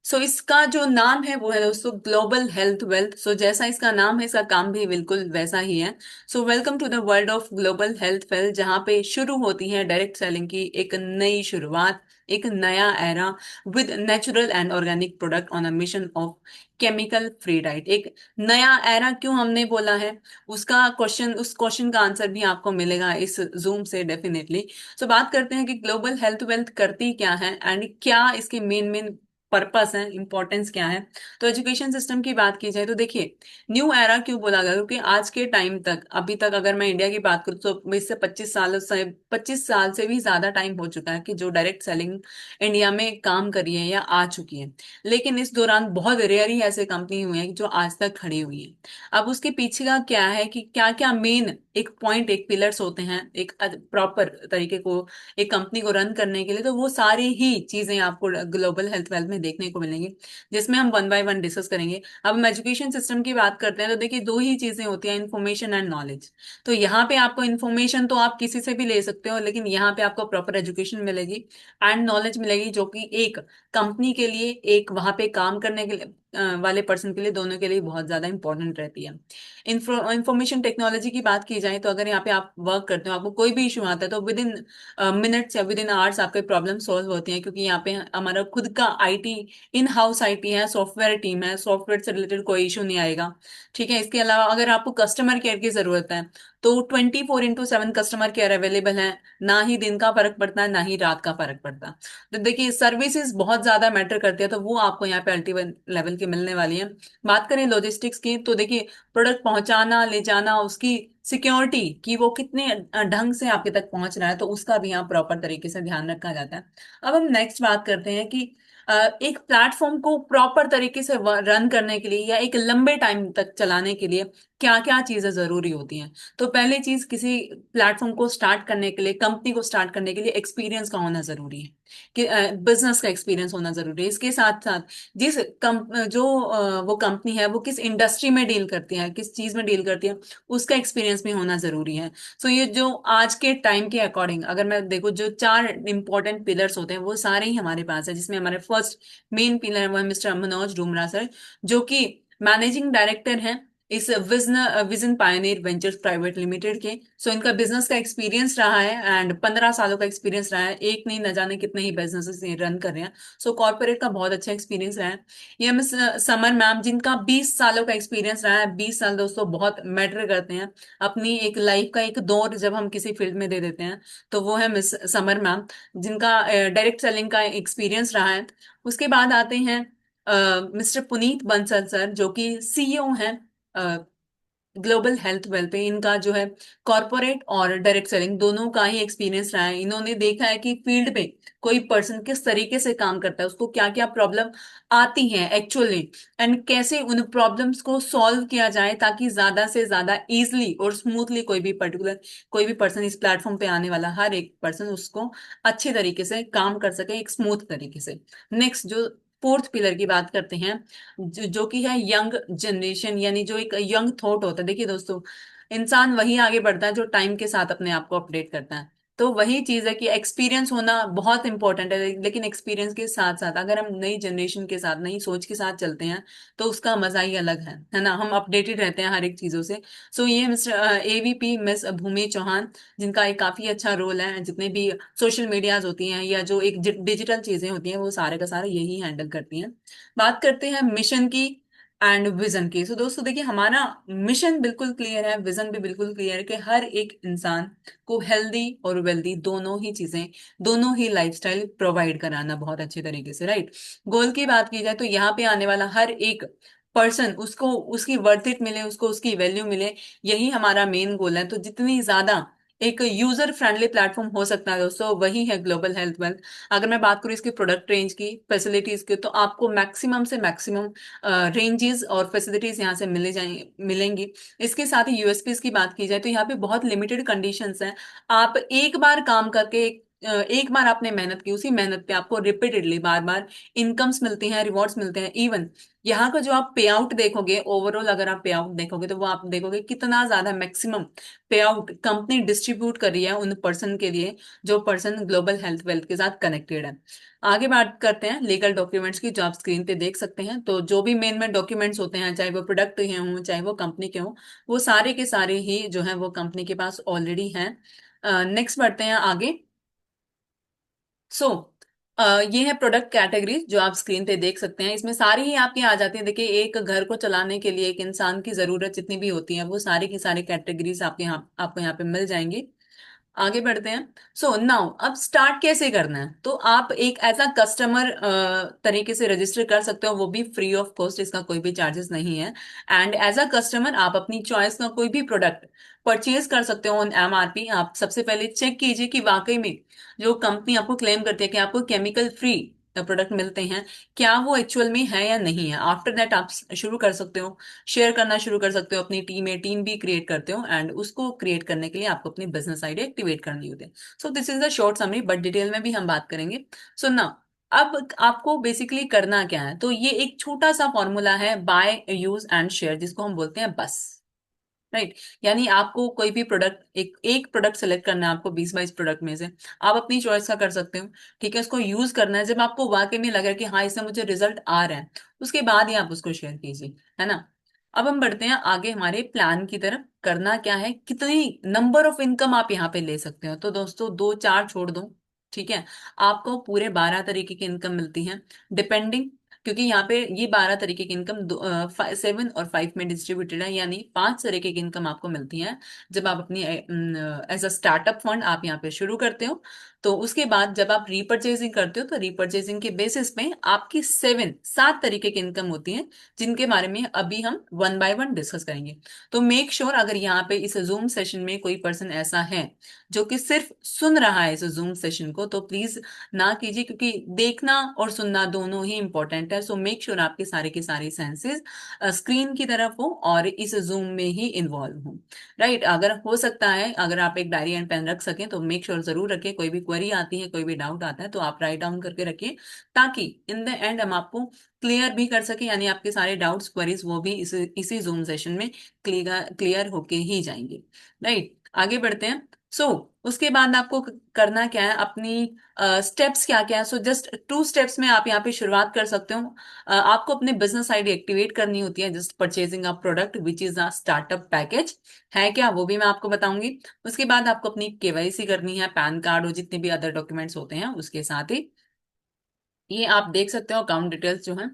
सो इसका जो नाम है वो है दोस्तों ग्लोबल हेल्थ वेल्थ। सो जैसा इसका नाम है इसका काम भी बिल्कुल वैसा ही है। So welcome to the world of global health wealth, जहाँ पे शुरू होती है डायरेक्ट सेलिंग की एक नई शुरुआत, एक नया era with natural and organic product on a mission of chemical free diet. एक नया एरा क्यों हमने बोला है, उसका क्वेश्चन, उस क्वेश्चन का आंसर भी आपको मिलेगा इस जूम से डेफिनेटली। सो बात करते हैं कि ग्लोबल हेल्थ वेल्थ करती क्या है एंड क्या इसके मेन मेन पर्पस है, इंपॉर्टेंस क्या है। तो एजुकेशन सिस्टम की बात की जाए तो देखिए, न्यू एरा क्यों बोला गया, क्योंकि आज के टाइम तक, अभी तक अगर मैं इंडिया की बात करूँ तो इससे 25 साल से 25 साल से भी ज्यादा टाइम हो चुका है कि जो डायरेक्ट सेलिंग इंडिया में काम करी है या आ चुकी है। लेकिन इस दौरान बहुत रेयर ही ऐसे कंपनी हुई है जो आज तक खड़ी हुई है। अब उसके पीछे का क्या है कि क्या क्या मेन एक पॉइंट, एक पिलर्स होते हैं एक प्रॉपर तरीके को एक कंपनी को रन करने के लिए, तो वो सारी ही चीजें आपको ग्लोबल हेल्थ वेल्थ में देखने को मिलेंगी, जिसमें हम वन बाय वन डिस्कस करेंगे। अब हम एजुकेशन सिस्टम की बात करते हैं तो देखिए दो ही चीजें होती हैं, इन्फॉर्मेशन एंड नॉलेज। तो यहाँ पे आपको इन्फॉर्मेशन तो आप किसी से भी ले सकते हो, लेकिन यहाँ पे आपको प्रॉपर एजुकेशन मिलेगी एंड नॉलेज मिलेगी, जो कि एक कंपनी के लिए, एक वहां पे काम करने के लिए वाले पर्सन के लिए, दोनों के लिए बहुत ज्यादा इंपॉर्टेंट रहती है। इंफॉर्मेशन टेक्नोलॉजी की बात की जाए तो अगर यहाँ पे आप वर्क करते हो, आपको कोई भी इशू आता है तो विद इन मिनट्स या विद इन आवर्स आपके प्रॉब्लम सॉल्व होती है, क्योंकि यहाँ पे हमारा खुद का आईटी, इन हाउस आईटी है, सॉफ्टवेयर टीम है, सॉफ्टवेयर से रिलेटेड कोई इशू नहीं आएगा। ठीक है, इसके अलावा अगर आपको कस्टमर केयर की जरूरत है तो 24/7 कस्टमर केयर अवेलेबल है। ना ही दिन का फर्क पड़ता है, ना ही रात का फर्क पड़ता है। तो देखिए सर्विसेज बहुत ज्यादा मैटर करती है, तो वो आपको यहाँ पे अल्टीमेट लेवल की मिलने वाली है। बात करें लॉजिस्टिक्स की तो देखिए प्रोडक्ट पहुंचाना, ले जाना, उसकी सिक्योरिटी कि वो कितने ढंग से आपके तक पहुंच रहा है, तो उसका भी यहाँ प्रॉपर तरीके से ध्यान रखा जाता है। अब हम नेक्स्ट बात करते हैं कि एक प्लेटफॉर्म को प्रॉपर तरीके से रन करने के लिए या एक लंबे टाइम तक चलाने के लिए क्या क्या चीजें जरूरी होती हैं। तो पहली चीज, किसी प्लेटफॉर्म को स्टार्ट करने के लिए, कंपनी को स्टार्ट करने के लिए एक्सपीरियंस का होना जरूरी है, कि बिजनेस का एक्सपीरियंस होना जरूरी है। इसके साथ साथ जिस वो कंपनी है वो किस इंडस्ट्री में डील करती है, किस चीज में डील करती है, उसका एक्सपीरियंस भी होना जरूरी है। सो ये जो आज के टाइम के अकॉर्डिंग अगर मैं देखूं, जो चार इंपॉर्टेंट पिलर्स होते हैं वो सारे ही हमारे पास है, जिसमें हमारे फर्स्ट मेन पिलर है वो है मिस्टर मनोज डूमरा सर, जो कि मैनेजिंग डायरेक्टर हैं इस vision vision Pioneer ventures private limited के। सो इनका बिजनेस का एक्सपीरियंस रहा है एंड 15 सालों का एक्सपीरियंस रहा है, एक नहीं न जाने कितने ही बिजनेसेस रन कर रहे हैं। सो कॉर्पोरेट का बहुत अच्छा एक्सपीरियंस रहा है। ये मिस समर मैम, जिनका 20 सालों का एक्सपीरियंस रहा है। 20 साल दोस्तों बहुत मैटर करते हैं, अपनी एक लाइफ का एक दौर जब हम किसी फील्ड में दे देते हैं, तो वो है मिस समर मैम, जिनका डायरेक्ट सेलिंग का एक्सपीरियंस रहा है। उसके बाद आते हैं मिस्टर पुनीत बंसल सर, जो कि सीईओ हैं ग्लोबल हेल्थ वेल्थ पे। इनका जो है कॉर्पोरेट और डायरेक्ट सेलिंग दोनों का ही एक्सपीरियंस रहा है। इन्होंने देखा है कि फील्ड में कोई पर्सन किस तरीके से काम करता है, उसको क्या क्या प्रॉब्लम आती हैं एक्चुअली, एंड कैसे उन प्रॉब्लम्स को सॉल्व किया जाए ताकि ज्यादा से ज्यादा इजली और स्मूथली कोई भी पर्सन, इस प्लेटफॉर्म पे आने वाला हर एक पर्सन उसको अच्छे तरीके से काम कर सके, एक स्मूथ तरीके से। नेक्स्ट जो फोर्थ पिलर की बात करते हैं, जो कि है यंग जनरेशन, यानी जो एक यंग थॉट होता है। देखिए दोस्तों, इंसान वही आगे बढ़ता है जो टाइम के साथ अपने आप को अपडेट करता है। तो वही चीज है कि एक्सपीरियंस होना बहुत इंपॉर्टेंट है, लेकिन एक्सपीरियंस के साथ साथ अगर हम नई जनरेशन के साथ, नई सोच के साथ चलते हैं, तो उसका मजा ही अलग है ना। हम अपडेटेड रहते हैं हर एक चीजों से। सो ये मिस्टर एवीपी मिस भूमि चौहान, जिनका एक काफी अच्छा रोल है, जितने भी सोशल मीडियाज होती हैं या जो एक डिजिटल चीजें होती हैं वो सारे का सारा यही हैंडल करती हैं। बात करते हैं मिशन की एंड विजन की। सो दोस्तों देखिए, हमारा मिशन बिल्कुल क्लियर है, विजन भी बिल्कुल क्लियर है कि हर एक इंसान को हेल्दी और वेल्दी दोनों ही चीजें, दोनों ही लाइफस्टाइल प्रोवाइड कराना बहुत अच्छे तरीके से, राइट। गोल की बात की जाए तो यहाँ पे आने वाला हर एक पर्सन, उसको उसकी वर्थ इट मिले, उसको उसकी वैल्यू मिले, यही हमारा मेन गोल है। तो जितनी ज्यादा एक यूजर फ्रेंडली प्लेटफॉर्म हो सकता है दोस्तों, वही है ग्लोबल हेल्थ वेल्थ। अगर मैं बात करूँ इसकी प्रोडक्ट रेंज की, फैसिलिटीज की, तो आपको मैक्सिमम से मैक्सिमम रेंजेस और फैसिलिटीज यहाँ से मिलेंगी। इसके साथ ही यूएसपीज की बात की जाए तो यहाँ पे बहुत लिमिटेड कंडीशंस हैं। आप एक बार काम करके एक बार आपने मेहनत की, उसी मेहनत पे आपको रिपीटेडली बार बार इनकम्स मिलती हैं, रिवॉर्ड्स मिलते हैं। इवन यहाँ का जो आप पे आउट देखोगे, ओवरऑल अगर आप पे आउट देखोगे तो वो आप देखोगे कितना ज्यादा मैक्सिमम पे आउट कंपनी डिस्ट्रीब्यूट कर रही है उन पर्सन के लिए जो पर्सन ग्लोबल हेल्थ वेल्थ के साथ कनेक्टेड है। आगे बात करते हैं लीगल डॉक्यूमेंट्स की, जो आप स्क्रीन पे देख सकते हैं। तो जो भी मेन मेन डॉक्यूमेंट्स होते हैं, चाहे वो प्रोडक्ट के हों चाहे वो कंपनी के हों, वो सारे के सारे ही जो है वो कंपनी के पास ऑलरेडी हैं। नेक्स्ट बढ़ते हैं आगे। सो ये है प्रोडक्ट कैटेगरीज जो आप स्क्रीन पे देख सकते हैं। इसमें सारी ही आपकी आ जाती है। देखिए, एक घर को चलाने के लिए एक इंसान की जरूरत जितनी भी होती है वो सारी की सारी कैटेगरीज आपको यहाँ पे मिल जाएंगी। आगे बढ़ते हैं। सो नाउ अब स्टार्ट कैसे करना है, तो आप एक एज अ कस्टमर तरीके से रजिस्टर कर सकते हो, वो भी फ्री ऑफ कॉस्ट, इसका कोई भी चार्जेस नहीं है। एंड एज अ कस्टमर आप अपनी चॉइस का कोई भी प्रोडक्ट परचेज कर सकते हो ऑन एमआरपी। आप सबसे पहले चेक कीजिए कि वाकई में जो कंपनी आपको क्लेम करती है कि आपको केमिकल फ्री प्रोडक्ट मिलते हैं, क्या वो एक्चुअल में है या नहीं है। आफ्टर दैट आप शुरू कर सकते हो, शेयर करना शुरू कर सकते हो अपनी टीम में, टीम भी क्रिएट करते हो। एंड उसको क्रिएट करने के लिए आपको अपनी बिजनेस आइडिया एक्टिवेट करनी होती है। So this is the short summary, but detail में भी हम बात करेंगे। सो ना, अब आपको बेसिकली करना क्या है, तो ये एक छोटा सा फॉर्मूला है, बाय यूज एंड शेयर, जिसको हम बोलते हैं बस। राइट। यानी आपको कोई भी प्रोडक्ट, एक एक प्रोडक्ट सेलेक्ट करना है आपको 20-22 प्रोडक्ट में से, आप अपनी चॉइस का कर सकते हो। ठीक है, उसको यूज करना है जब आपको वाकई में लगे कि हाँ इससे मुझे रिजल्ट आ रहा है, उसके बाद ही आप उसको शेयर कीजिए, है ना। अब हम बढ़ते हैं आगे हमारे प्लान की तरफ। करना क्या है, कितनी नंबर ऑफ इनकम आप यहाँ पे ले सकते हो, तो दोस्तों दो चार छोड़ दो। ठीक है, आपको पूरे 12 तरीके की इनकम मिलती है डिपेंडिंग, क्योंकि यहाँ पे ये 12 तरीके की इनकम 7 और 5 में डिस्ट्रीब्यूटेड है, यानी 5 तरीके की इनकम आपको मिलती है जब आप अपनी एज अ स्टार्टअप फंड आप यहाँ पे शुरू करते हो। तो उसके बाद जब आप रीपर्चेजिंग करते हो तो रीपर्चेजिंग के बेसिस पे आपकी 7 तरीके की इनकम होती है, जिनके बारे में अभी हम वन बाय वन डिस्कस करेंगे। तो मेक श्योर अगर यहाँ पे इस जूम सेशन में कोई पर्सन ऐसा है जो कि सिर्फ सुन रहा है इस जूम सेशन को, तो प्लीज ना कीजिए, क्योंकि देखना और सुनना दोनों ही इंपॉर्टेंट है। सो मेक श्योर आपके सारे के सारे सेंसेस स्क्रीन की तरफ हो और इस जूम में ही इन्वॉल्व हो। राइट, अगर हो सकता है अगर आप एक डायरी एंड पेन रख सकें तो मेक श्योर जरूर रखें। कोई भी क्वेरी आती है, कोई भी डाउट आता है तो आप राइट डाउन करके रखिए, ताकि इन द एंड हम आपको क्लियर भी कर सके, यानी आपके सारे डाउट्स क्वेरीज वो भी इसी जूम सेशन में क्लियर क्लियर होके ही जाएंगे। राइट, आगे बढ़ते हैं। सो उसके बाद आपको करना क्या है, अपनी स्टेप्स क्या क्या है। सो जस्ट 2 स्टेप्स में आप यहाँ पे शुरुआत कर सकते हो। आपको अपने बिजनेस आईडी एक्टिवेट करनी होती है, just purchasing a product which is a startup package. है क्या, वो भी मैं आपको बताऊंगी। उसके बाद आपको अपनी केवाईसी करनी है, पैन कार्ड और जितने भी अदर डॉक्यूमेंट्स होते हैं उसके साथ ही। ये आप देख सकते हो अकाउंट डिटेल्स जो है।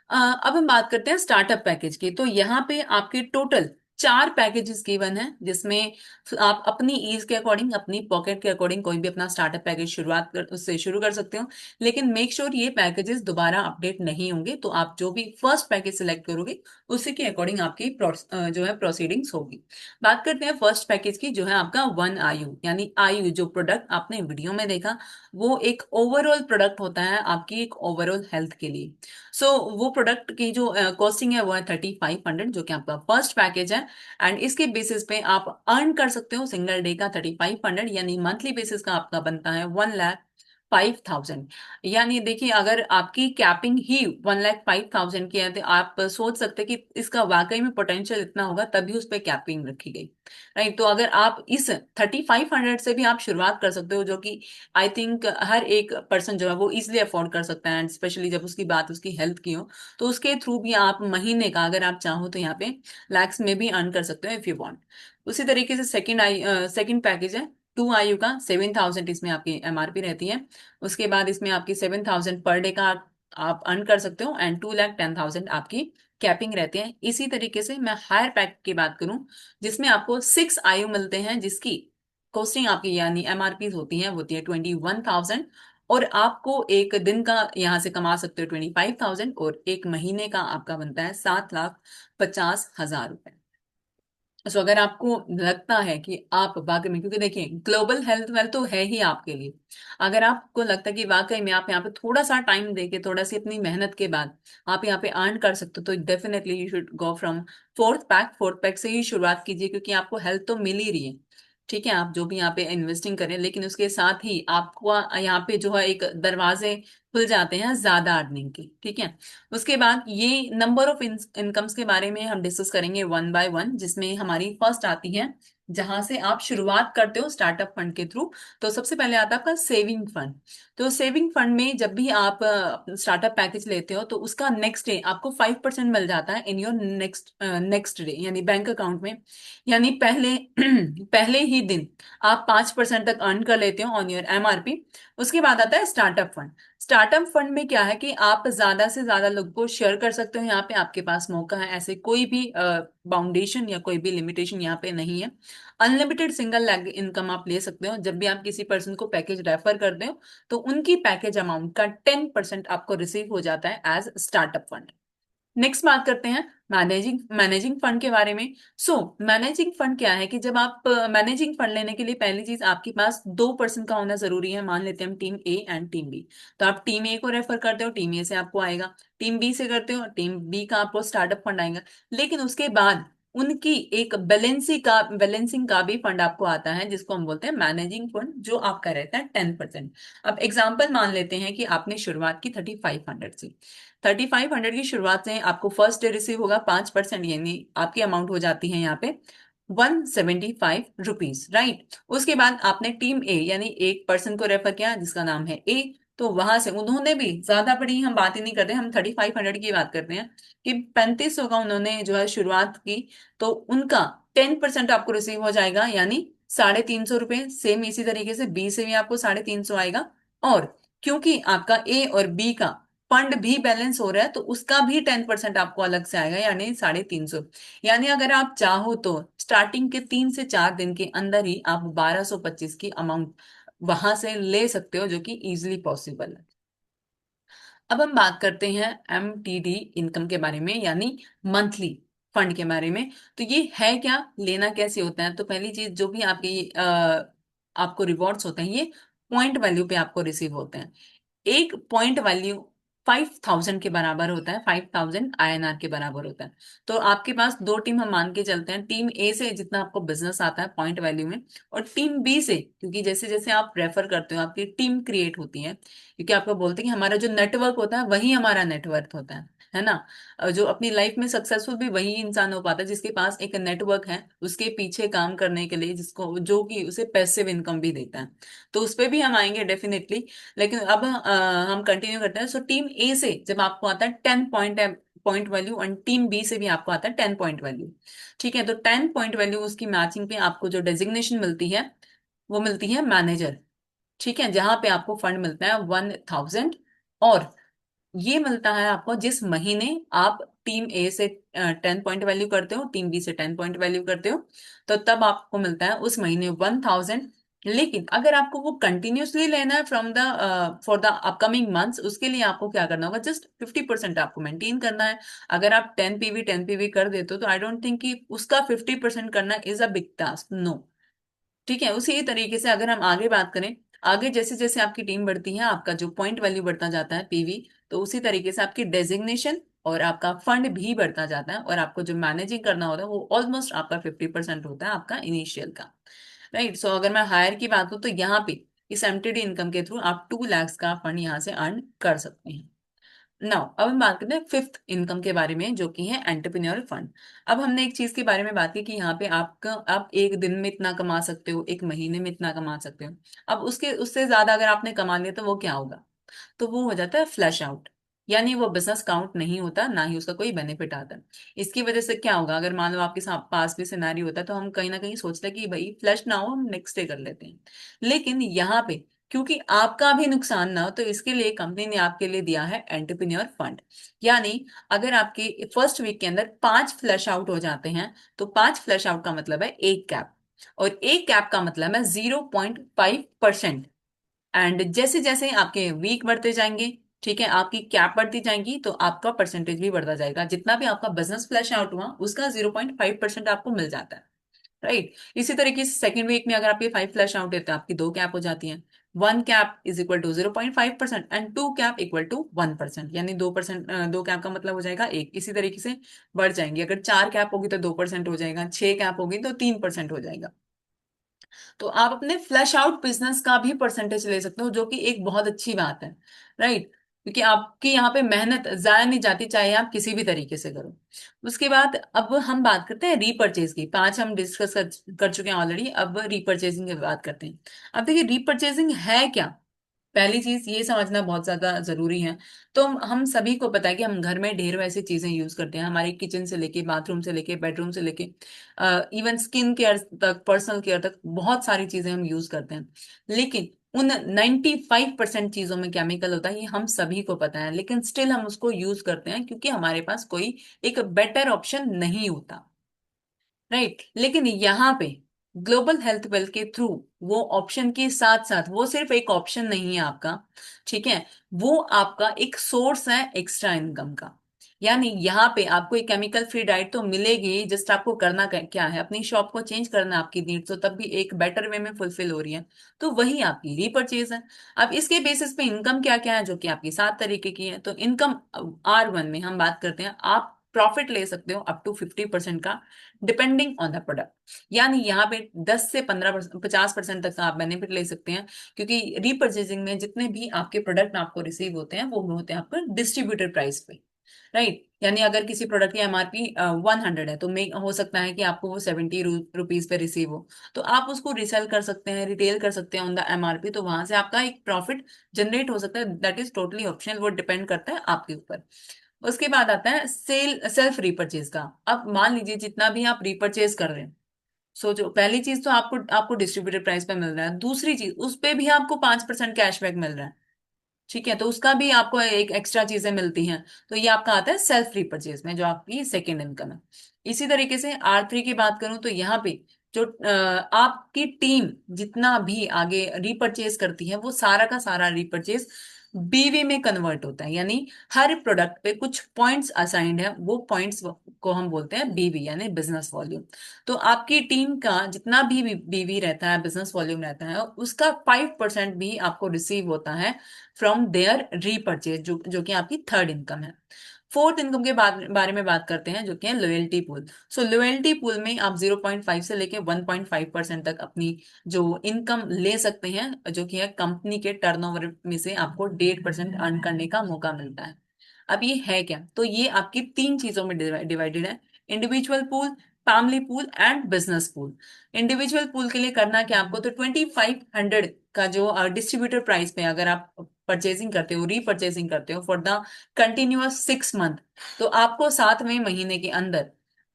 अब हम बात करते हैं स्टार्टअप पैकेज की। तो यहाँ पे आपके टोटल 4 पैकेजेस गिवन है, जिसमें आप अपनी ईज के अकॉर्डिंग, अपनी पॉकेट के अकॉर्डिंग कोई भी अपना स्टार्टअप पैकेज उससे शुरू कर सकते हो। लेकिन मेक श्योर ये पैकेजेस दोबारा अपडेट नहीं होंगे, तो आप जो भी फर्स्ट पैकेज सिलेक्ट करोगे उसी के अकॉर्डिंग आपकी जो है प्रोसीडिंग्स होगी। बात करते हैं फर्स्ट पैकेज की, जो है आपका 1 आयु, यानी आयु जो प्रोडक्ट आपने वीडियो में देखा वो एक ओवरऑल प्रोडक्ट होता है आपकी एक ओवरऑल हेल्थ के लिए। सो वो प्रोडक्ट की जो कॉस्टिंग है वो है 3500, जो कि आपका फर्स्ट पैकेज है। एंड इसके बेसिस पे आप अर्न कर सकते हो सिंगल डे का 3500, यानी मंथली बेसिस का आपका बनता है 1,05,000। यानी देखिए, अगर आपकी कैपिंग ही 1,05,000 की है तो आप सोच सकते हैं कि इसका वाकई में पोटेंशियल इतना होगा, तभी उस पर कैपिंग रखी गई। राइट, तो अगर आप इस 3500 से भी आप शुरुआत कर सकते हो, जो कि आई थिंक हर एक पर्सन जो है वो इजिली अफोर्ड कर सकता है, एंड स्पेशली जब उसकी बात उसकी हेल्थ की हो, तो उसके थ्रू भी आप महीने का अगर आप चाहो तो यहाँ पे लैक्स में भी अर्न कर सकते हो इफ यू वांट। उसी तरीके से सेकंड पैकेज है 2 आयु का, 7,000 इसमें आपकी एमआरपी रहती है। उसके बाद इसमें आपकी 7,000 पर डे का आप अर्न कर सकते हो, एंड 2,10,000 आपकी कैपिंग रहती है। इसी तरीके से मैं हायर पैक की बात करूं, जिसमें आपको 6 आयु मिलते हैं, जिसकी कॉस्टिंग आपकी यानी एमआरपी होती है 21,000, और आपको एक दिन का यहाँ से कमा सकते हो 25,000, और एक महीने का आपका बनता है 7,50,000 रुपए। सो अगर आपको लगता है कि आप वाकई में, क्योंकि देखिए ग्लोबल हेल्थ वेल्थ तो है ही आपके लिए, अगर आपको लगता है कि वाकई में आप यहाँ पे थोड़ा सा टाइम देके, थोड़ा सी अपनी मेहनत के बाद आप यहाँ पे अर्न कर सकते हो, तो definitely you should go from fourth pack से ही शुरुआत कीजिए, क्योंकि आपको हेल्थ तो मिल ही रही है। ठीक है, आप जो भी यहाँ पे इन्वेस्टिंग करें, लेकिन उसके साथ ही आपको यहाँ पे जो है एक दरवाजे खुल जाते हैं ज्यादा अर्निंग के। ठीक है, उसके बाद ये नंबर ऑफ इनकम्स के बारे में हम डिस्कस करेंगे वन बाय वन, जिसमें हमारी फर्स्ट आती है जहां से आप शुरुआत करते हो स्टार्टअप फंड के थ्रू। तो सबसे पहले आता है आपका सेविंग फंड। तो सेविंग फंड में जब भी आप स्टार्टअप पैकेज लेते हो तो उसका नेक्स्ट डे आपको 5% मिल जाता है in your next next day, यानी बैंक अकाउंट में। यानी पहले पहले ही दिन आप 5% तक अर्न कर लेते हो ऑन योर एमआरपी। उसके बाद आता है स्टार्टअप फंड। स्टार्टअप फंड में क्या है कि आप ज्यादा से ज्यादा लोगों को शेयर कर सकते हो, यहाँ पे आपके पास मौका है, ऐसे कोई भी बाउंडेशन या कोई भी लिमिटेशन यहाँ पे नहीं है। अनलिमिटेड सिंगल लेग इनकम आप ले सकते हो। जब भी आप किसी पर्सन को पैकेज रेफर करते हो तो उनकी पैकेज अमाउंट का 10% आपको रिसीव हो जाता है एज स्टार्टअप फंड। नेक्स्ट बात करते हैं मैनेजिंग मैनेजिंग फंड के बारे में। सो मैनेजिंग फंड क्या है कि जब आप मैनेजिंग फंड लेने के लिए पहली चीज आपके पास 2% का होना जरूरी है। मान लेते हैं हम team A and team B. तो आप टीम ए को रेफर करते हो, टीम ए से आपको आएगा। टीम बी से करते हो, टीम बी का आपको स्टार्टअप फंड आएगा। लेकिन उसके बाद उनकी एक बैलेंसिंग का भी फंड आपको आता है, जिसको हम बोलते हैं मैनेजिंग फंड, जो आपका रहता है 10%। अब एग्जाम्पल मान लेते हैं कि आपने शुरुआत की 3500 से। 3500 की शुरुआत से आपको फर्स्ट डे रिसीव होगा 5%, यानी आपकी अमाउंट हो जाती है यहाँ पे 175 रुपीज, राइट। उसके बाद आपने टीम ए यानी एक पर्सन को रेफर किया जिसका नाम है ए। तो वहां से उन्होंने भी ज्यादा बड़ी हम बात ही नहीं करते, हम 3500 की बात करते हैं कि 3500 का उन्होंने जो है शुरुआत की। तो उनका 10% आपको रिसीव हो जाएगा, यानी 350 रुपये। सेम इसी तरीके से बी से भी आपको 350 आएगा। और क्योंकि आपका ए और बी का फंड भी बैलेंस हो रहा है तो उसका भी 10% आपको अलग से आएगा, यानी 350। यानी अगर आप चाहो तो स्टार्टिंग के 3 से 4 दिन के अंदर ही आप 1225 की अमाउंट वहां से ले सकते हो, जो कि इजिली पॉसिबल है। अब हम बात करते हैं एमटीडी इनकम के बारे में, यानी मंथली फंड के बारे में। तो ये है क्या, लेना कैसे होता है? तो पहली चीज, जो भी आपकी आपको रिवॉर्ड्स होते हैं ये पॉइंट वैल्यू पे आपको रिसीव होते हैं। एक पॉइंट वैल्यू 5000 के बराबर होता है, 5000 INR के बराबर होता है। तो आपके पास दो टीम हम मान के चलते हैं, टीम ए से जितना आपको बिजनेस आता है पॉइंट वैल्यू में, और टीम बी से, क्योंकि जैसे जैसे आप रेफर करते हो आपकी टीम क्रिएट होती है। क्योंकि आपको बोलते हैं कि हमारा जो नेटवर्क होता है वही हमारा नेटवर्क होता है ना। जो अपनी लाइफ में सक्सेसफुल भी वही इंसान हो पाता है जिसके पास एक नेटवर्क है उसके पीछे काम करने के लिए, जिसको जो कि उसे पैसिव इनकम भी देता है। तो उस पे भी हम आएंगे डेफिनेटली। लेकिन अब हम कंटिन्यू करते हैं। सो टीम ए से जब आपको आता है 10 पॉइंट वैल्यू, और टीम बी से भी आपको आता है 10 पॉइंट वैल्यू। ठीक है, तो 10 पॉइंट वैल्यू उसकी मैचिंग पे आपको जो डेजिग्नेशन मिलती है वो मिलती है मैनेजर। ठीक है, जहां पे आपको फंड मिलता है 1000। और ये मिलता है आपको जिस महीने आप टीम ए से 10 पॉइंट वैल्यू करते हो, टीम बी से 10 पॉइंट वैल्यू करते हो, तो तब आपको मिलता है उस महीने 1000। लेकिन अगर आपको वो कंटिन्यूसली लेना है from the for the upcoming months, उसके लिए आपको क्या करना होगा, जस्ट 50% आपको मेंटेन करना है। अगर आप 10 PV कर देते हो तो आई डोंट थिंक कि उसका 50% करना is a big task, no. ठीक है, उसी तरीके से अगर हम आगे बात करें, आगे जैसे जैसे आपकी टीम बढ़ती है आपका जो पॉइंट वैल्यू बढ़ता जाता है पीवी, तो उसी तरीके से आपकी डेजिग्नेशन और आपका फंड भी बढ़ता जाता है, और आपको जो मैनेजिंग करना होता है वो ऑलमोस्ट आपका 50% होता है आपका इनिशियल का। राइट। सो अगर मैं हायर की बात करूँ तो यहाँ पे इस एमटीडी इनकम के थ्रू आप 2 लाख का फंड यहाँ से अर्न कर सकते हैं। नाउ अब हम बात करते हैं फिफ्थ इनकम के बारे में, जो कि है एंटरप्रेन्योर फंड। अब हमने एक चीज के बारे में बात की कि यहाँ पे आप एक दिन में इतना कमा सकते हो, एक महीने में इतना कमा सकते हो। अब उसके उससे ज्यादा अगर आपने कमा लिया तो वो क्या होगा, तो वो हो जाता है फ्लैश आउट। यानी वो बिजनेस काउंट नहीं होता, ना ही उसका कोई बेनिफिट आता है। इसकी वजह से क्या होगा, अगर मान लो आपके पास भी सिनारी होता है तो हम कहीं ना कहीं सोचते हैं कि भाई फ्लश ना हो, हम नेक्स्ट डे कर लेते हैं। लेकिन यहाँ पे क्योंकि आपका भी नुकसान ना हो, तो इसके लिए कंपनी ने आपके लिए दिया है एंटरप्रेन्योर फंड। यानी अगर आपके फर्स्ट वीक के अंदर 5 फ्लश आउट हो जाते हैं, तो 5 फ्लश आउट का मतलब है एक कैप, और एक कैप का मतलब है 0.5%। एंड जैसे जैसे आपके वीक बढ़ते जाएंगे, ठीक है, आपकी कैप बढ़ती जाएंगी, तो आपका परसेंटेज भी बढ़ता जाएगा। जितना भी आपका बिजनेस फ्लैश आउट हुआ उसका 0.5% आपको मिल जाता है। राइट। इसी तरीके से सेकेंड वीक में अगर आपके 5 फ्लैश आउट है तो आपकी 2 कैप हो जाती हैं। 1 cap is equal to 0.5% and 2 cap equal to 1%, यानी 2%। 2 कैप का मतलब हो जाएगा एक। इसी तरीके से बढ़ जाएंगे, अगर 4 कैप होगी तो 2% हो जाएगा, 6 कैप होगी तो 3% हो जाएगा। तो आप अपने फ्लैश आउट बिजनेस का भी परसेंटेज ले सकते हो, जो कि एक बहुत अच्छी बात है, राइट। क्योंकि आपकी यहाँ पे मेहनत जाया नहीं जाती, चाहे आप किसी भी तरीके से करो। उसके बाद अब हम बात करते हैं रीपर्चेज की। पांच हम डिस्कस कर चुके हैं ऑलरेडी, अब रीपर्चेजिंग की बात करते हैं। अब देखिए रीपर्चेजिंग है क्या। पहली चीज ये समझना बहुत ज्यादा जरूरी है। तो हम सभी को पता है कि हम घर में ढेरों ऐसी चीजें यूज करते हैं, हमारे किचन से लेके बाथरूम से लेके बेडरूम से लेके इवन स्किन केयर तक, पर्सनल केयर तक, बहुत सारी चीजें हम यूज करते हैं। लेकिन उन 95% चीजों में केमिकल होता है, ये हम सभी को पता है, लेकिन स्टिल हम उसको यूज करते हैं क्योंकि हमारे पास कोई एक बेटर ऑप्शन नहीं होता, राइट। लेकिन यहाँ पे ग्लोबल हेल्थ वेल्थ के थ्रू वो ऑप्शन के साथ साथ वो सिर्फ एक ऑप्शन नहीं है आपका, ठीक है, वो आपका एक सोर्स है एक्स्ट्रा इनकम का। यानी यहाँ पे आपको एक केमिकल फ्री डाइट तो मिलेगी, जस्ट आपको करना क्या है, अपनी शॉप को चेंज करना है, आपकी नीड्स तो तब भी एक बेटर वे में फुलफिल हो रही है, तो वही आपकी रीपर्चेज है। अब इसके बेसिस पे इनकम क्या क्या है, जो कि आपकी 7 तरीके की है। तो इनकम R1 में हम बात करते हैं, आप प्रॉफिट ले सकते हो अप टू 50% का, डिपेंडिंग ऑन द प्रोडक्ट। यानी यहाँ पे 10 से 15%, 50% तक का आप बेनिफिट ले सकते हैं। क्योंकि रीपर्चेजिंग में जितने भी आपके प्रोडक्ट आपको रिसीव होते हैं वो होते हैं आपको डिस्ट्रीब्यूटर प्राइस पे, राइट। यानी अगर किसी प्रोडक्ट की MRP 100 है, तो मे हो सकता है कि आपको वो 70 रुपीज पे रिसीव हो, तो आप उसको रिसेल कर सकते हैं, रिटेल कर सकते हैं ऑन द MRP, तो वहां से आपका एक प्रॉफिट जनरेट हो सकता है। दैट इज टोटली ऑप्शनल, वो डिपेंड करता है आपके ऊपर। उसके बाद आता है सेल्फ रीपर्चेज का। अब मान लीजिए जितना भी आप रीपर्चेज कर रहे हैं, सोचो, पहली चीज तो आपको आपको डिस्ट्रीब्यूटर प्राइस पे मिल रहा है, दूसरी चीज उस पे भी आपको 5% कैशबैक मिल रहा है, ठीक है, तो उसका भी आपको एक एक्स्ट्रा चीजें मिलती हैं। तो ये आपका आता है सेल्फ रीपर्चेज में, जो आपकी सेकेंड इनकम है। इसी तरीके से R3 की बात करूं तो यहाँ पे जो आपकी टीम जितना भी आगे रीपर्चेज करती है, वो सारा का सारा रीपर्चेज BV में कन्वर्ट होता है। यानी हर प्रोडक्ट पे कुछ पॉइंट्स असाइंड है, वो पॉइंट्स को हम बोलते हैं BV, यानी बिजनेस वॉल्यूम। तो आपकी टीम का जितना भी BV रहता है, बिजनेस वॉल्यूम रहता है, उसका 5% भी आपको रिसीव होता है फ्रॉम देयर रीपर्चेज, जो कि आपकी थर्ड इनकम है। फोर्थ इनकम के बारे में बात करते हैं, जो कि है लॉयल्टी पूल। सो लॉयल्टी पूल में आप 0.5 से लेके 1.5% तक अपनी जो इनकम ले सकते हैं, जो कि है कंपनी के टर्नओवर में से आपको 1.5% अर्न करने का मौका मिलता है। अब ये है क्या, तो ये आपकी तीन चीजों में डिवाइडेड है: individual pool, family pool and business pool. Individual pool के लिए करना क्या आपको, तो 2500 का जो डिस्ट्रीब्यूटर प्राइस पे अगर आप परचेजिंग करते हो, रीपरचेजिंग करते हो फॉर द कंटिन्यूअस 6 मंथ, तो आपको 7वें महीने के अंदर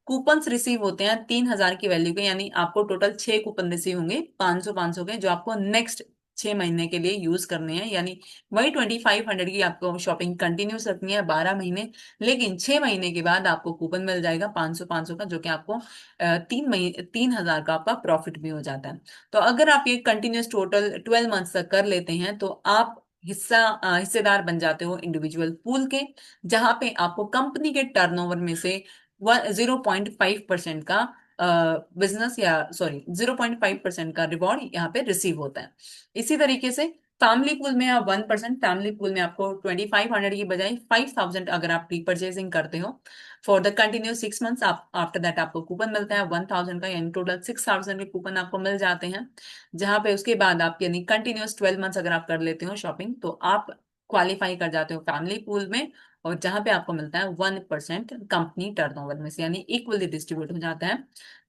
कूपन्स रिसीव होते हैं 3,000 की वैल्यू के। यानी आपको टोटल 6 कूपन रिसीव होंगे 500 500 के, जो आपको नेक्स्ट 6 महीने के लिए यूज करने हैं। यानी वही 2500 की आपको शॉपिंग कंटिन्यूस रखनी है 12 महीने, लेकिन 6 महीने के बाद आपको कूपन मिल जाएगा 500 500 का, जो कि आपको 3 महीने 3,000 का आपका प्रॉफिट भी हो जाता है। तो अगर आप ये कंटिन्यूस टोटल 12 मंथ्स तक कर लेते हैं, तो आप हिस्सेदार बन जाते हो इंडिविजुअल पूल के, जहां पे आपको कंपनी के टर्नओवर में से 0.5% का बिजनेस, या सॉरी 0.5% का रिवॉर्ड यहाँ पे रिसीव होता है। इसी तरीके से फैमिली पूल में आप 1%, फैमिली पूल में आपको 2500 की बजाय 5000 अगर आप रीपर्चेजिंग करते हो फॉर द कंटिन्यूस 6 मंथ्स, आप आफ्टर दैट आपको कूपन मिलता है 1000 का, यानी टोटल 6000 के कूपन आपको मिल जाते हैं। जहां पे उसके बाद आप यानी कंटिन्यूस 12 मंथ्स अगर आप कर लेते हो शॉपिंग, तो आप क्वालिफाई कर जाते हो फैमिली पूल में, और जहां पे आपको मिलता है 1% कंपनी टर्नओवर में से, यानी इक्वली डिस्ट्रीब्यूट हो जाता है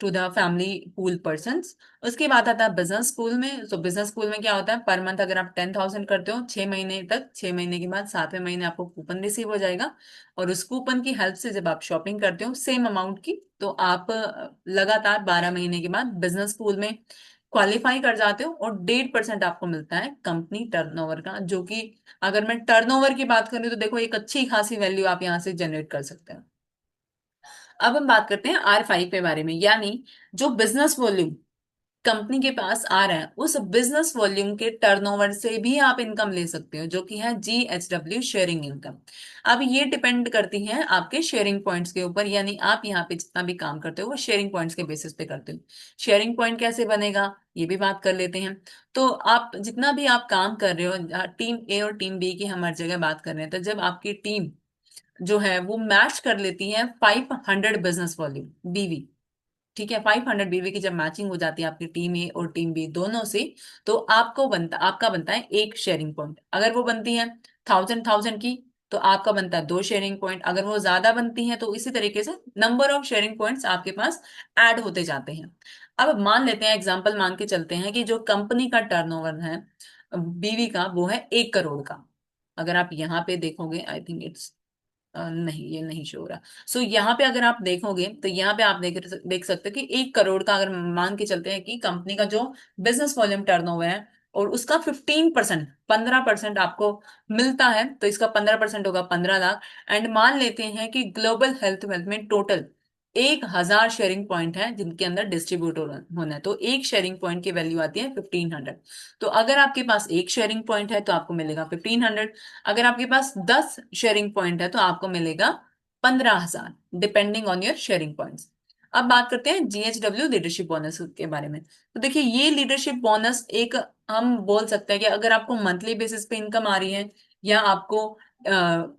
to the family pool person. उसके बाद आता है बिजनेस पूल में। तो बिजनेस पूल में क्या होता है, पर मंथ अगर आप 10,000 करते हो 6 महीने तक, 6 महीने के बाद 7वें महीने आपको कूपन रिसीव हो जाएगा, और उस कूपन की हेल्प से जब आप शॉपिंग करते हो सेम अमाउंट की, तो आप लगातार 12 महीने के बाद बिजनेस पूल में क्वालिफाई कर जाते हो, और 1.5% आपको मिलता है कंपनी टर्नओवर का, जो कि अगर मैं टर्नओवर की बात करूं तो देखो एक अच्छी खासी वैल्यू आप यहां से जनरेट कर सकते हैं। अब हम बात करते हैं R5 के बारे में, यानी जो बिजनेस वॉल्यूम कंपनी के पास आ रहा है, उस बिजनेस वॉल्यूम के टर्नओवर से भी आप इनकम ले सकते हो, जो कि है GHW शेयरिंग इनकम। अब ये डिपेंड करती है आपके शेयरिंग पॉइंट्स के ऊपर, यानी आप यहाँ पे जितना भी काम करते हो वो शेयरिंग पॉइंट्स के बेसिस पे करते हो। शेयरिंग पॉइंट कैसे बनेगा, ये भी बात कर लेते हैं। तो आप जितना भी आप काम कर रहे हो, टीम A और टीम B की हम हर जगह बात कर रहे हैं, तो जब आपकी टीम जो है वो मैच कर लेती है 500 बिजनेस वॉल्यूम BV, ठीक है, 500 बीवी की जब मैचिंग हो जाती है आपकी टीम ए और टीम बी दोनों से, तो आपका बनता है एक शेयरिंग पॉइंट। अगर वो बनती है 1000 की, तो आपका बनता है दो शेयरिंग पॉइंट। अगर वो ज्यादा बनती है तो इसी तरीके से नंबर ऑफ शेयरिंग पॉइंट्स आपके पास ऐड होते जाते हैं। अब मान लेते हैं, एग्जाम्पल मान के चलते हैं कि जो कंपनी का टर्नओवर है बीवी का, वो है 1 करोड़ का। अगर आप यहाँ पे देखोगे, आई थिंक इट्स नहीं, ये नहीं शो हो रहा। सो यहाँ पे अगर आप देखोगे तो यहाँ पे आप देख सकते हो कि 1 करोड़ का, अगर मान के चलते हैं कि कंपनी का जो बिजनेस वॉल्यूम टर्नओवर है और उसका 15%, 15% आपको मिलता है, तो इसका 15% होगा 15 लाख। एंड मान लेते हैं कि ग्लोबल हेल्थ वेल्थ में टोटल 1000 शेयरिंग पॉइंट है जिनके अंदर डिस्ट्रीब्यूट होना है, तो एक शेयरिंग पॉइंट की वैल्यू आती है 1500। तो अगर आपके पास एक शेयरिंग पॉइंट है तो आपको मिलेगा 1500। अगर आपके पास 10 शेयरिंग पॉइंट है तो आपको मिलेगा 15,000, depending on your sharing points. अब बात करते हैं जीएचडब्ल्यू लीडरशिप बोनस के बारे में। तो देखिए, ये लीडरशिप बोनस एक, हम बोल सकते हैं कि अगर आपको मंथली बेसिस पे इनकम आ रही है या आपको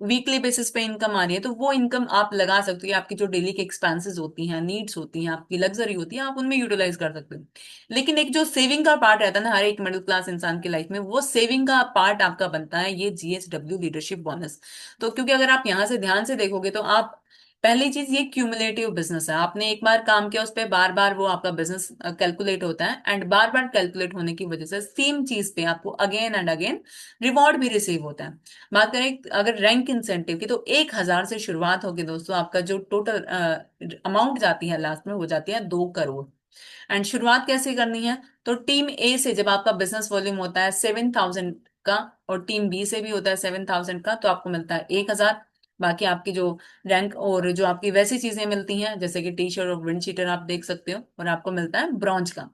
वीकली बेसिस पे इनकम आ रही है, तो वो इनकम आप लगा सकते हो कि आपकी जो डेली की एक्सपेंसेस होती हैं, नीड्स होती हैं, आपकी लग्जरी होती है, आप उनमें यूटिलाइज कर सकते हो। लेकिन एक जो सेविंग का पार्ट रहता है ना हर एक मिडिल क्लास इंसान की लाइफ में, वो सेविंग का पार्ट आपका बनता है ये जीएचडब्ल्यू लीडरशिप बोनस। तो क्योंकि अगर आप यहाँ से ध्यान से देखोगे तो आप, पहली चीज, ये क्यूमुलेटिव बिजनेस है। आपने एक बार काम किया, उस पर बार बार वो आपका बिजनेस कैलकुलेट होता है, एंड बार बार कैलकुलेट होने की वजह से सेम चीज पे आपको अगेन एंड अगेन रिवॉर्ड भी रिसीव होता है। बात करें अगर रैंक इंसेंटिव की, तो 1,000 से शुरुआत होगी दोस्तों, आपका जो टोटल अमाउंट जाती है लास्ट में, हो जाती है 2 करोड़। एंड शुरुआत कैसे करनी है, तो टीम ए से जब आपका बिजनेस वॉल्यूम होता है 7,000 का, और टीम बी से भी होता है 7,000 का, तो आपको मिलता है 1,000। बाकी आपकी जो रैंक और जो आपकी वैसी चीजें मिलती हैं जैसे कि टी शर्ट और विंड शीटर आप देख सकते हो, और आपको मिलता है ब्रॉन्ज का।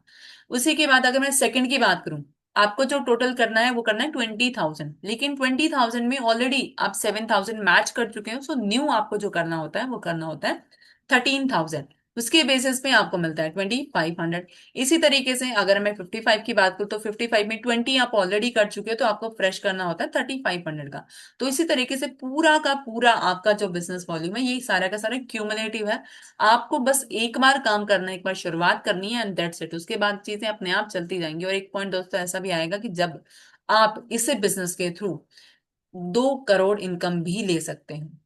उसी के बाद अगर मैं सेकंड की बात करूं, आपको जो टोटल करना है वो करना है 20,000, लेकिन 20,000 में ऑलरेडी आप 7,000 मैच कर चुके हो, सो न्यू आपको जो करना होता है वो करना होता है 13,000। उसके बेसिस पे आपको मिलता है 2,500। इसी तरीके से अगर मैं 55 की बात करूँ, तो 55 में 20 आप ऑलरेडी कर चुके हो, तो आपको फ्रेश करना होता है 3,500 का। तो इसी तरीके से पूरा का पूरा आपका जो बिजनेस वॉल्यूम है, ये सारा का सारा क्यूमुलेटिव है। आपको बस एक बार काम करना है, एक बार शुरुआत करनी है, एंड दैट्स इट। उसके बाद चीजें अपने आप चलती जाएंगी। और एक पॉइंट दोस्तों ऐसा भी आएगा कि जब आप इसे बिजनेस के थ्रू 2 करोड़ इनकम भी ले सकते हैं,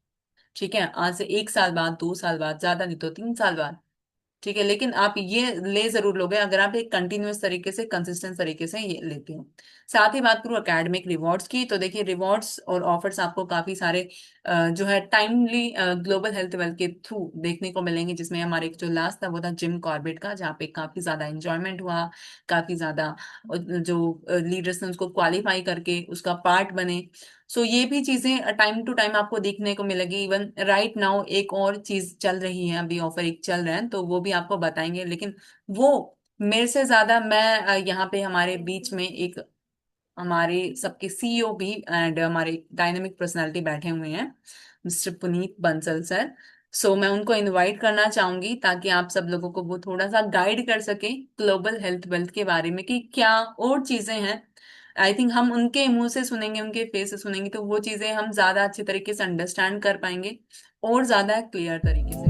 ठीक है, आज से 1 साल बाद, 2 साल बाद, ज्यादा नहीं तो 3 साल बाद, ठीक है। लेकिन आप ये ले जरूर लोगे अगर आप एक कंटिन्यूअस तरीके से, कंसिस्टेंट तरीके से ये लेते हो। साथ ही बात करूँ एकेडमिक रिवॉर्ड्स की, तो देखिए रिवॉर्ड्स और ऑफर्स आपको काफी सारे जो है टाइमली ग्लोबल हेल्थ वेल्थ के थ्रू देखने को मिलेंगे, जिसमें हमारे एक जो लास्ट था वो था जिम कॉर्बेट का, जहाँ पे काफी ज्यादा इंजॉयमेंट हुआ, काफी ज्यादा जो लीडर्स ने उसको क्वालिफाई करके उसका पार्ट बने। सो ये भी चीजें टाइम टू टाइम आपको देखने को मिलेगी। इवन राइट नाउ एक और चीज चल रही है, अभी ऑफर एक चल रहा है, तो वो भी आपको बताएंगे। लेकिन वो मेरे से ज्यादा मैं यहाँ पे हमारे बीच में एक, हमारे सबके सीईओ भी एंड हमारे डायनेमिक पर्सनालिटी बैठे हुए हैं, मिस्टर पुनीत बंसल सर। सो मैं उनको इनवाइट करना चाहूंगी ताकि आप सब लोगों को वो थोड़ा सा गाइड कर सके ग्लोबल हेल्थ वेल्थ के बारे में, कि क्या और चीजें हैं। आई थिंक हम उनके मुंह से सुनेंगे, उनके फेस से सुनेंगे, तो वो चीजें हम ज्यादा अच्छे तरीके से अंडरस्टैंड कर पाएंगे और ज्यादा क्लियर तरीके से।